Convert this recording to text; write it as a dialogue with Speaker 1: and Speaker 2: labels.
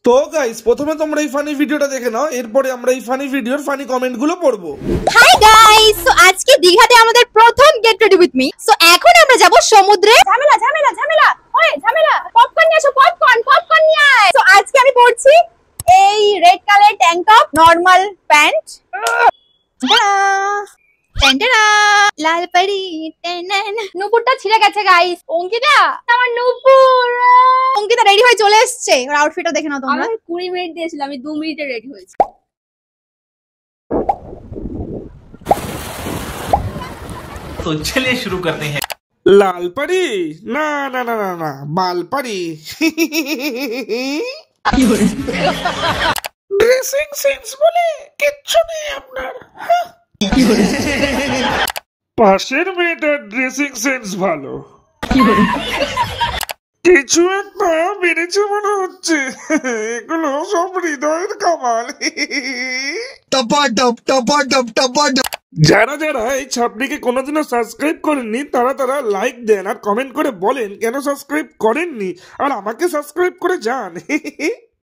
Speaker 1: তো গাইস, প্রথমে তোমরা এই ফানি ভিডিওটা দেখে নাও, এরপরে আমরা এই ফানি ভিডিওর ফানি কমেন্ট গুলো পড়বো।
Speaker 2: হাই গাইস, সো আজকে দীঘাতে আমাদের প্রথম get ready with me. So এখন আমরা যাব সমুদ্রে। ঝামেলা ঝামেলা ঝামেলা, ওই ঝামেলা, পপকর্ন নিয়ে আসো, পপকর্ন নিয়ে আয়। সো আজকে আমি পরছি এই red colour tank top, normal pant, লাল পাড়ি টেনেন। নুপুরটা ছিঁড়ে গেছে গাইস। অঙ্কিতা, আমার নুপুর। অঙ্কিতা রেডি হয়ে চলে এসেছে। ওর আউটফিটটা দেখে নাও তোমরা।
Speaker 3: আমি 20 মিনিট দিয়েছিলাম, আমি 2 মিনিটে রেডি হয়েছি।
Speaker 4: तो चलिए शुरू करते हैं।
Speaker 1: লাল পাড়ি না না না না না, বাল পাড়ি। ড্রেসিং সেন্স বলে কিচ্ছু নেই আপনার। পাশের মেয়েটার ড্রেসিং সেন্স ভালো, কিছু একটা বেড়েছে মনে হচ্ছে। এগুলো সব হৃদয়ের কামাল। যারা যারা এই ছাপড়িকে কোনোদিনও সাবস্ক্রাইব করেননি তারা লাইক দেন আর কমেন্ট করে বলেন কেন সাবস্ক্রাইব করেননি, আর আমাকে সাবস্ক্রাইব করে যান।